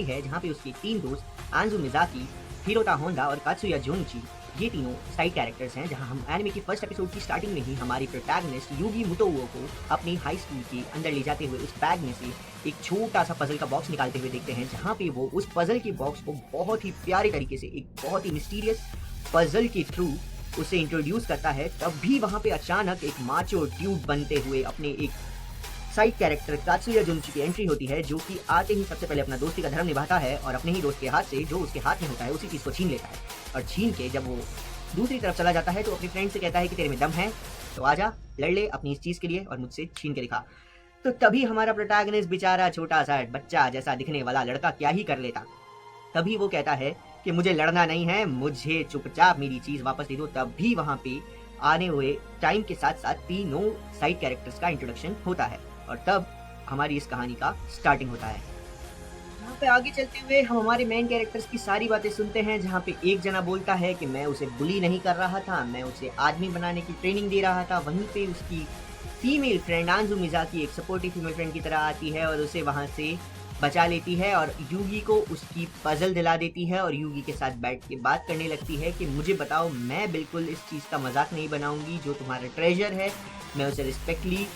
है जहाँ पे उसके 3 दोस्त आंजू मिज़ाकी, हिरोता होंडा और कात्सुया जोनिची ये तीनों साइड कैरेक्टर्स हैं। जहाँ हम एनिमे की फर्स्ट एपिसोड की स्टार्टिंग में ही हमारी प्रोटैगनिस्ट यूगी मुतोओ को अपनी हाई स्कूल के अंदर ले जाते हुए उस बैग में से एक छोटा-सा पज़ल का बॉक्स निकालते हुए देखते हैं, जहाँ पे वो उस पज़ल के बॉक्स को बहुत ही प्यारे तरीके से एक बहुत ही मिस्टीरियस पज़ल के थ्रू उसे इंट्रोड्यूस करता है। तब भी वहाँ पे अचानक एक माचो ड्यूड बनते हुए अपने एक साइड कैरेक्टर कात्सुया जुनची की एंट्री होती है, जो कि आते ही सबसे पहले अपना दोस्ती का धर्म निभाता है और अपने ही दोस्त के हाथ से जो उसके हाथ में होता है उसी चीज़ को छीन लेता है। और छीन के जब वो दूसरी तरफ चला जाता है तो अपने फ्रेंड से कहता है कि तेरे में दम है तो आजा लड़ ले अपनी इस चीज़ के लिए और मुझसे छीन के दिखा। तो तभी हमारा प्रोटैगनिस्ट बेचारा छोटा-सा बच्चा जैसा दिखने वाला लड़का क्या ही कर लेता। तभी वो कहता है कि मुझे लड़ना नहीं है, मुझे चुपचाप मेरी चीज़ वापस दे दो। तब भी वहाँ पे आने हुए टाइम के साथ-साथ तीनों साइड कैरेक्टर्स का इंट्रोडक्शन होता है और तब हमारी इस कहानी का स्टार्टिंग होता है। यहाँ पे आगे चलते हुए हम हमारे मेन कैरेक्टर्स की सारी बातें सुनते हैं, जहाँ पे एक जना बोलता है कि मैं उसे बुली नहीं कर रहा था, मैं उसे आदमी बनाने की ट्रेनिंग दे रहा था। वहीं पे उसकी फीमेल फ्रेंड आंजू मिज़ाकी एक सपोर्टिव फीमेल फ्रेंड की तरह आती है और उसे वहाँ से बचा लेती है और यूगी को उसकी पज़ल दिला देती है और यूगी के साथ बैठ के बात करने लगती है कि मुझे बताओ, मैं बिल्कुल इस चीज़ का मज़ाक नहीं बनाऊँगी, जो तुम्हारा ट्रेजर है मैं उसे रिस्पेक्टली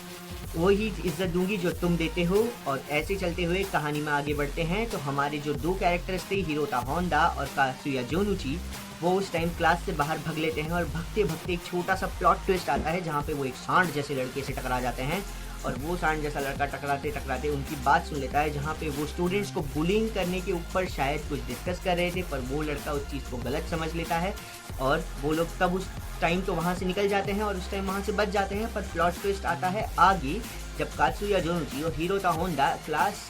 वही इज़्ज़त दूँगी जो तुम देते हो। और ऐसे चलते हुए कहानी में आगे बढ़ते हैं तो हमारे जो 2 कैरेक्टर्स थे हिरोता होंडा और कात्सुया जोनुची, वो उस टाइम क्लास से बाहर भाग लेते हैं और भागते-भागते एक छोटा-सा प्लॉट ट्विस्ट आता है, जहाँ पे वो एक सांड जैसे लड़के से टकरा जाते हैं और वो सांड जैसा लड़का टकराते-टकराते उनकी बात सुन लेता है, जहाँ पे वो स्टूडेंट्स को बुलिंग करने के ऊपर शायद कुछ डिस्कस कर रहे थे, पर वो लड़का उस चीज़ को गलत समझ लेता है और वो लोग तब उस टाइम तो वहाँ से निकल जाते हैं और उस टाइम वहाँ से बच जाते हैं। पर प्लॉट ट्विस्ट आता है आगे, जब कात्सुया जोनुची और हिरोता होंडा क्लास